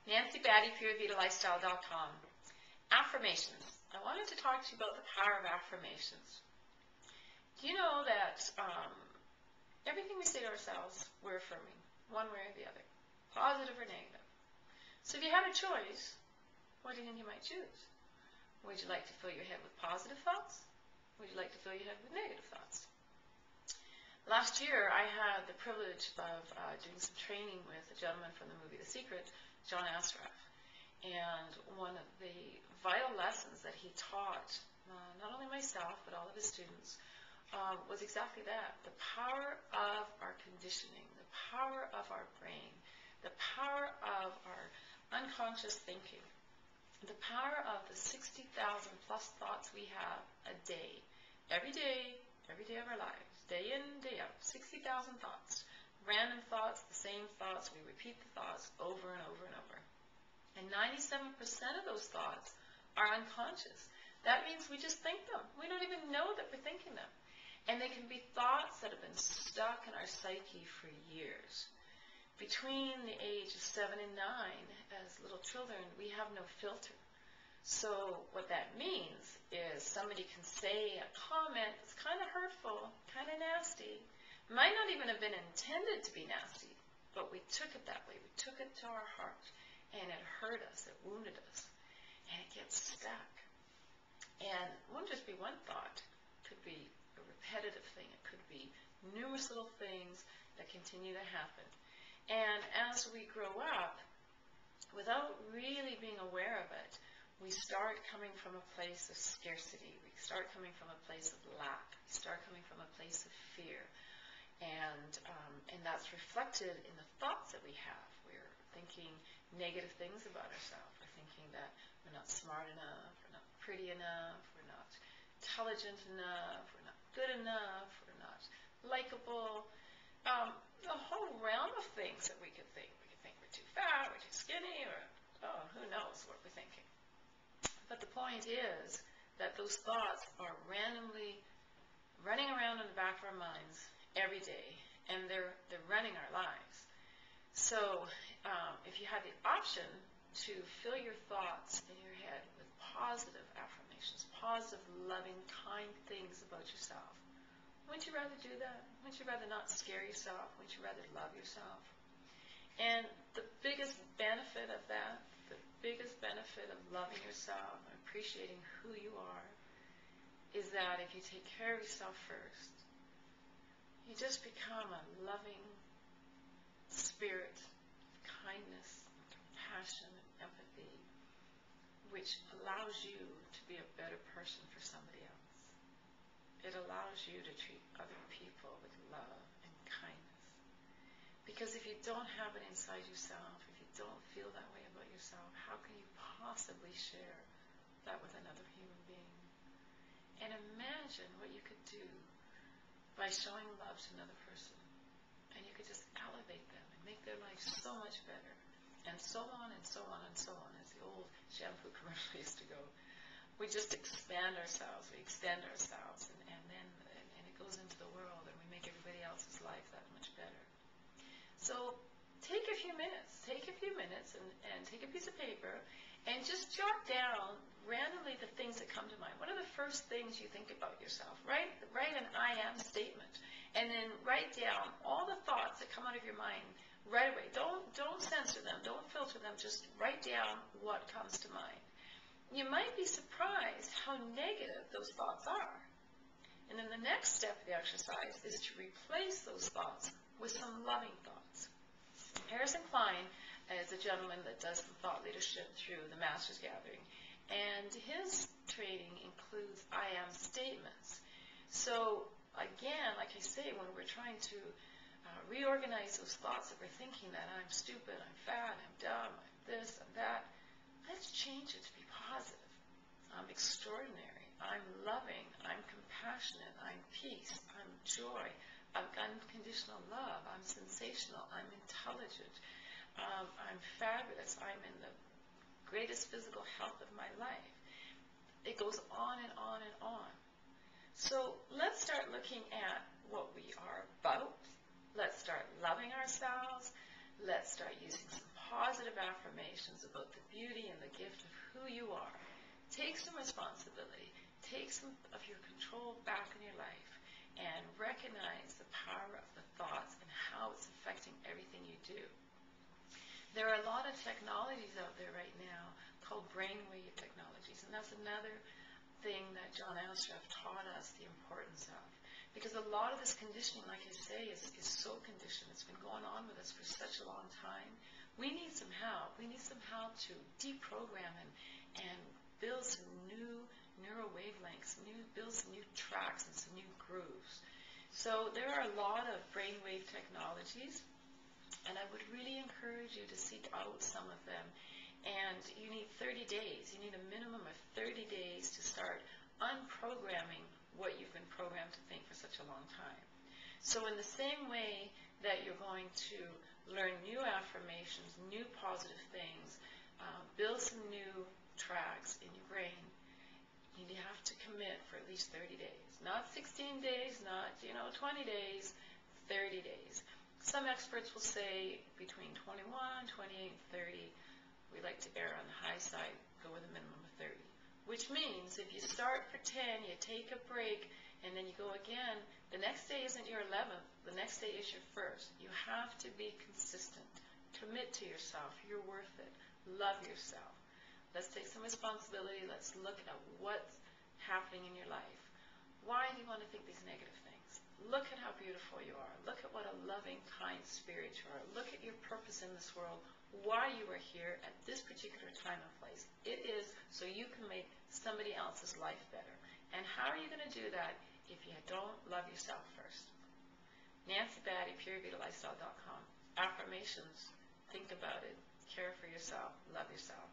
Nancy Battye, PureVitaLifestyle.com. Affirmations. I wanted to talk to you about the power of affirmations. Do you know that everything we say to ourselves, we're affirming, one way or the other, positive or negative. So if you had a choice, what do you think you might choose? Would you like to fill your head with positive thoughts? Would you like to fill your head with negative thoughts? Last year, I had the privilege of doing some training with a gentleman from the movie The Secret, John Assaraf. And one of the vital lessons that he taught, not only myself, but all of his students, was exactly that. The power of our conditioning, the power of our brain, the power of our unconscious thinking, the power of the 60,000 plus thoughts we have a day, every day of our lives, day in, day out, 60,000 thoughts, random thoughts, the same thoughts, we repeat the thoughts over and over and over. And 97% of those thoughts are unconscious. That means we just think them. We don't even know that we're thinking them. And they can be thoughts that have been stuck in our psyche for years. Between the age of 7 and 9, as little children, we have no filter. So what that means is somebody can say a comment that's kind of hurtful, kind of nasty, might not even have been intended to be nasty, but we took it that way. We took it to our heart, and it hurt us, it wounded us, and it gets stuck. And it wouldn't just be one thought. It could be a repetitive thing. It could be numerous little things that continue to happen. And as we grow up, without really being aware of it, we start coming from a place of scarcity. We start coming from a place of lack. We start coming from a place of fear. And that's reflected in the thoughts that we have. We're thinking negative things about ourselves. We're thinking that we're not smart enough, we're not pretty enough, we're not intelligent enough, we're not good enough, we're not likable. A whole realm of things that we could think. We could think we're too fat, we're too skinny, or, oh, who knows what we're thinking. But the point is that those thoughts are randomly running around in the back of our minds every day, and they're running our lives. So if you had the option to fill your thoughts in your head with positive affirmations, positive, loving, kind things about yourself, wouldn't you rather do that? Wouldn't you rather not scare yourself? Wouldn't you rather love yourself? And the biggest benefit of that, the biggest benefit of loving yourself and appreciating who you are, is that if you take care of yourself first, you just become a loving spirit of kindness, and compassion, and empathy, which allows you to be a better person for somebody else. It allows you to treat other people with love and kindness. Because if you don't have it inside yourself, if you don't feel that way about yourself, how can you possibly share that with another human being? And imagine what you could do by showing love to another person. And you could just elevate them and make their life so much better. And so on and so on and so on, as the old shampoo commercial used to go. We just expand ourselves, we extend ourselves, and then it goes into the world, and we make everybody else's life that much better. So take a few minutes and take a piece of paper and just jot down randomly the things that come to mind. What are the first things you think about yourself? Write an I am statement, and then write down all the thoughts that come out of your mind right away. Don't censor them, don't filter them, just write down what comes to mind. You might be surprised how negative those thoughts are. And then the next step of the exercise is to replace those thoughts with some loving thoughts. Harrison Klein is a gentleman that does some thought leadership through the Masters Gathering, and his training includes I am statements. So again, like I say, when we're trying to reorganize those thoughts that we're thinking that I'm stupid, I'm fat, I'm dumb, I'm this, I'm that, let's change it to be positive. I'm extraordinary. I'm loving. I'm compassionate. I'm peace. I'm joy. I'm unconditional love. I'm sensational. I'm intelligent. I'm fabulous. I'm in the greatest physical health of my life. It goes on and on and on. So let's start looking at what we are about. Let's start loving ourselves. Let's start using some positive affirmations about the beauty and the gift of who you are. Take some responsibility. Take some of your control back in your life and recognize the power of the thoughts and how it's affecting everything you do. There are a lot of technologies out there right now called brainwave technologies, and that's another thing that John Assaraf taught us the importance of. Because a lot of this conditioning, like I say, is so conditioned. It's been going on with us for such a long time. We need some help. We need some help to deprogram and build some new neural wavelengths, build some new tracks and some new grooves. So there are a lot of brainwave technologies, and I would really encourage you to seek out some of them. And you need 30 days. You need a minimum of 30 days to start unprogramming what you've been programmed to think for such a long time. So in the same way that you're going to learn new affirmations, new positive things, build some new tracks in your brain, you have to commit for at least 30 days. Not 16 days, not 20 days, 30 days. Some experts will say between 21, 28, and 30. We like to err on the high side, go with a minimum of 30. Which means if you start for 10, you take a break, and then you go again, the next day isn't your 11th, the next day is your first. You have to be consistent. Commit to yourself. You're worth it. Love yourself. Let's take some responsibility. Let's look at what's happening in your life. Why do you want to think these negative things? Look at how beautiful you are. Look at what a loving, kind spirit you are. Look at your purpose in this world, why you are here at this particular time and place. It is so you can make somebody else's life better. And how are you going to do that if you don't love yourself first? Nancy Battye, PureVitaLifestyle.com. Affirmations. Think about it. Care for yourself. Love yourself.